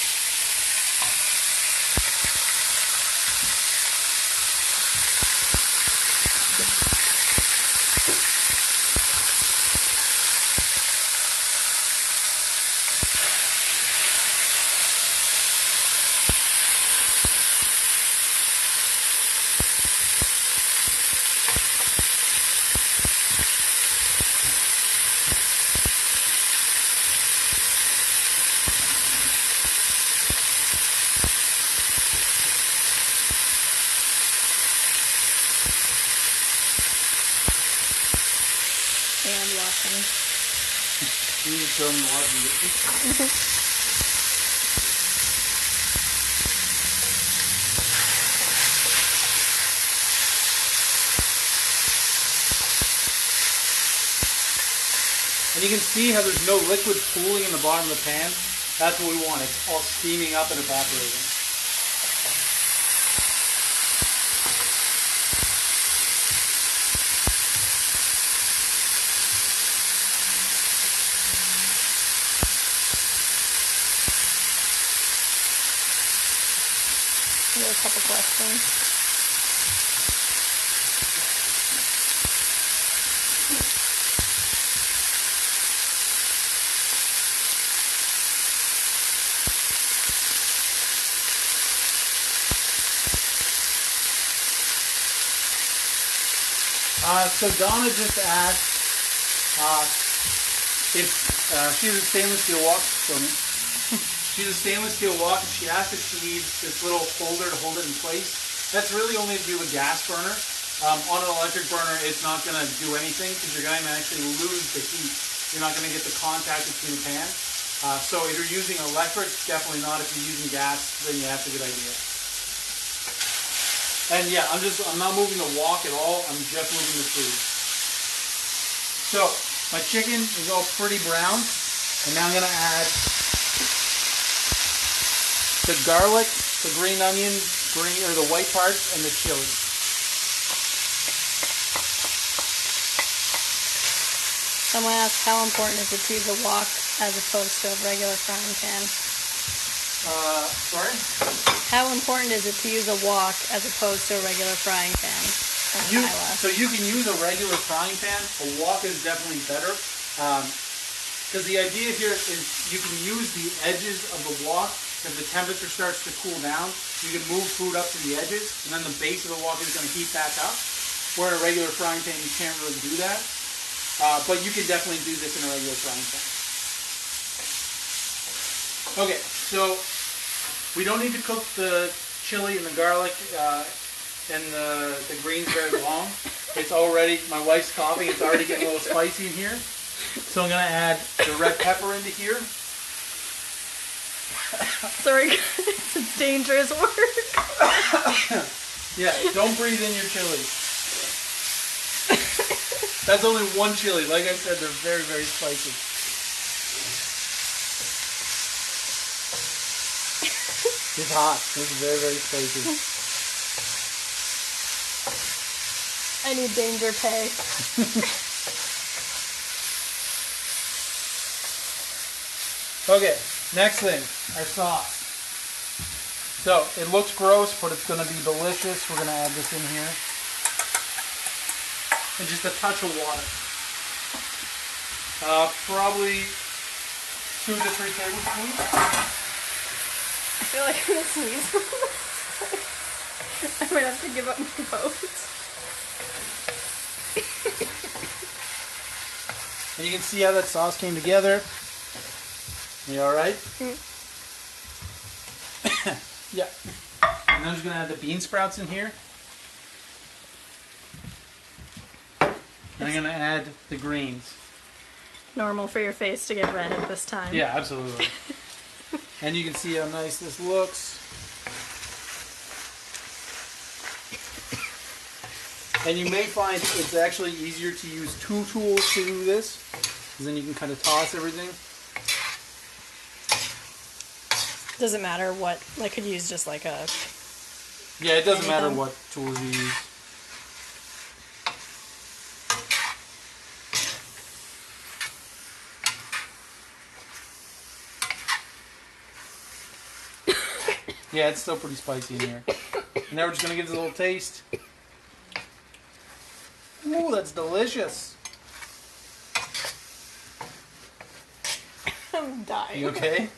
And washing. You just show me washing. And you can see how there's no liquid pooling in the bottom of the pan. That's what we want. It's all steaming up and evaporating. a couple questions. So Donna just asked if she has a stainless steel wok. She has a stainless steel wok, and she asked if she needs this little holder to hold it in place. That's really only to do with gas burner. On an electric burner, it's not going to do anything because you're going to actually lose the heat. You're not going to get the contact between the pan. So if you're using electric, definitely not. If you're using gas, then you have a good idea. And yeah, I'm not moving the wok at all. I'm just moving the food. So my chicken is all pretty brown, and now I'm gonna add the garlic, the green onion, the white parts, and the chili. Someone asked how important is it to use a wok as opposed to a regular frying pan? Sorry? How important is it to use a wok as opposed to a regular frying pan? So you can use a regular frying pan. A wok is definitely better. Because the idea here is you can use the edges of the wok. If the temperature starts to cool down, you can move food up to the edges, and then the base of the wok is going to heat back up. Where in a regular frying pan, you can't really do that. But you can definitely do this in a regular frying pan. Okay, so we don't need to cook the chili and the garlic and the greens very long. It's already, my wife's coughing, it's already getting a little spicy in here. So I'm going to add the red pepper into here. Sorry guys, it's dangerous work. Yeah, don't breathe in your chili. That's only one chili. Like I said, they're very, very spicy. It's hot. It's very, very spicy. I need danger pay. Okay, next thing, our sauce. So, it looks gross, but it's going to be delicious. We're going to add this in here. And just a touch of water. Probably 2 to 3 tablespoons. I feel like I'm gonna sneeze. I might have to give up my vote. And you can see how that sauce came together. You alright? Yeah. And then I'm just going to add the bean sprouts in here. And I'm going to add the greens. Normal for your face to get red at this time. Yeah, absolutely. And you can see how nice this looks. And you may find it's actually easier to use 2 tools to do this, because then you can kind of toss everything. Doesn't matter what, I could use just like a... Yeah, it doesn't matter what tools you use. Yeah, it's still pretty spicy in here. And now we're just going to give it a little taste. Ooh, that's delicious. I'm dying. You okay?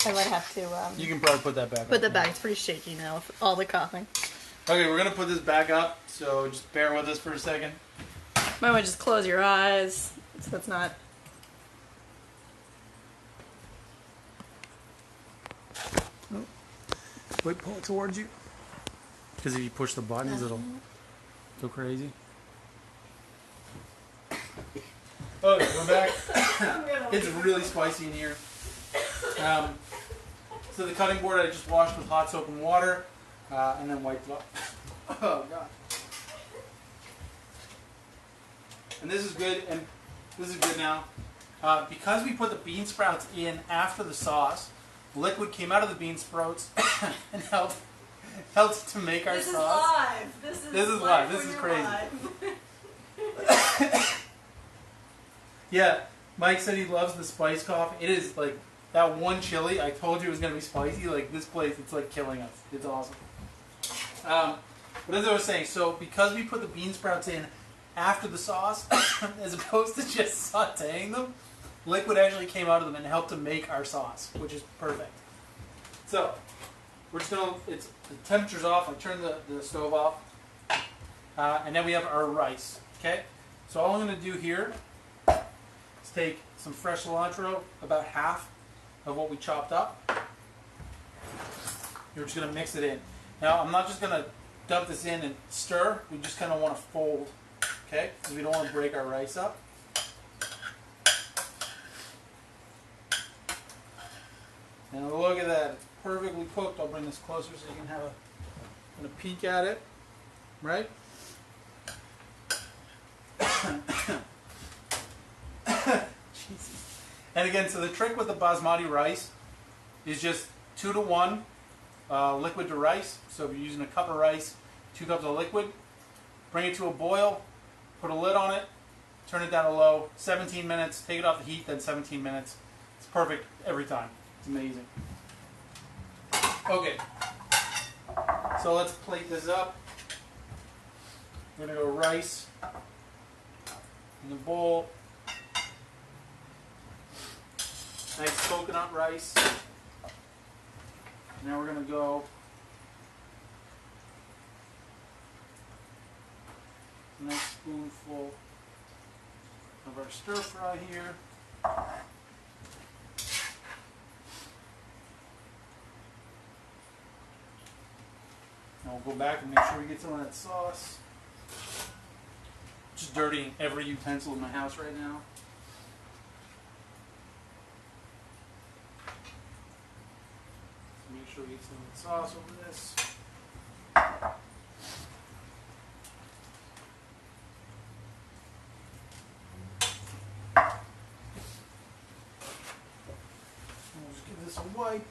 I might have to You can probably put that back up. put that back. It's pretty shaky now with all the coughing. Okay, we're going to put this back up, so just bear with us for a second. Might want to just close your eyes so it's not... Wait, pull it towards you. Because if you push the buttons, it'll go crazy. Okay, we're back. It's really spicy in here. So the cutting board I just washed with hot soap and water, and then wiped it off. Oh god. And this is good, and this is good now. Because we put the bean sprouts in after the sauce, liquid came out of the bean sprouts and helped to make our sauce. This is This is live. live. This is crazy. Live. Yeah, Mike said he loves the spice coffee. It is like that one chili, I told you it was going to be spicy. Like this place, it's like killing us. It's awesome. But as I was saying, so because we put the bean sprouts in after the sauce, as opposed to just sauteing them, liquid actually came out of them and helped to make our sauce, which is perfect. So we're just gonna, the temperature's off. I turned the stove off, and then we have our rice. Okay. So all I'm gonna do here is take some fresh cilantro, about half of what we chopped up. You're just gonna mix it in. Now I'm not just gonna dump this in and stir. We just kind of want to fold, okay? Because we don't want to break our rice up. And look at that, it's perfectly cooked. I'll bring this closer so you can have a peek at it, right? Jesus. And again, so the trick with the basmati rice is just 2 to 1 liquid to rice. So if you're using a cup of rice, 2 cups of liquid, bring it to a boil, put a lid on it, turn it down to low, 17 minutes, take it off the heat, then 17 minutes. It's perfect every time. It's amazing. Okay, so let's plate this up. We're going to go rice in the bowl. Nice coconut rice. Now we're going to go a nice spoonful of our stir fry here. Now we'll go back and make sure we get some of that sauce. Just dirtying every utensil in my house right now. Make sure we get some of the sauce over this. We'll just give this a wipe.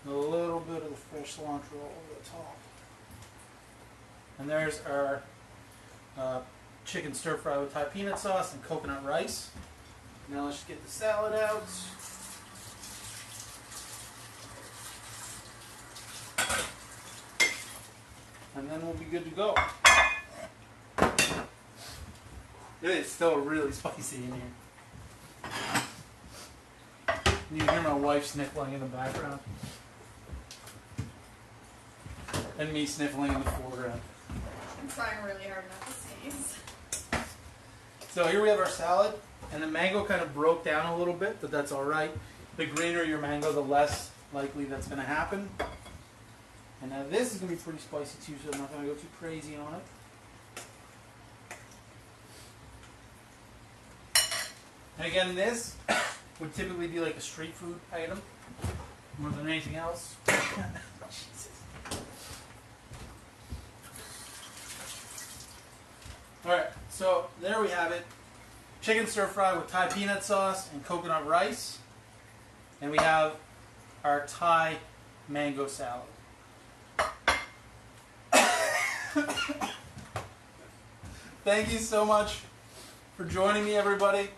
A little bit of the fresh cilantro over the top. And there's our chicken stir fry with Thai peanut sauce and coconut rice. Now let's just get the salad out. And then we'll be good to go. It is still really spicy in here. You can hear my wife sniffling in the background. And me sniffling in the foreground. I'm trying really hard not to sneeze. So here we have our salad, and the mango kind of broke down a little bit, but that's all right. The greener your mango, the less likely that's going to happen. And now this is going to be pretty spicy too, so I'm not going to go too crazy on it. And again, this would typically be like a street food item more than anything else. Jesus. Alright, so there we have it. Chicken stir fry with Thai peanut sauce and coconut rice. And we have our Thai mango salad. Thank you so much for joining me, everybody.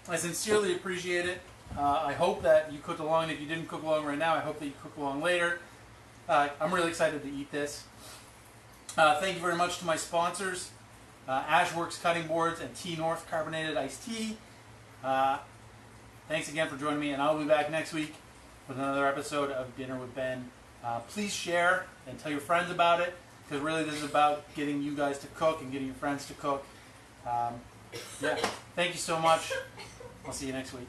I sincerely appreciate it. I hope that you cooked along. If you didn't cook along right now, I hope that you cook along later. I'm really excited to eat this. Thank you very much to my sponsors, Ashworks Cutting Boards and T-North Carbonated Iced Tea. Thanks again for joining me, and I'll be back next week with another episode of Dinner with Ben. Please share and tell your friends about it, because really this is about getting you guys to cook and getting your friends to cook. Yeah, thank you so much. I'll see you next week.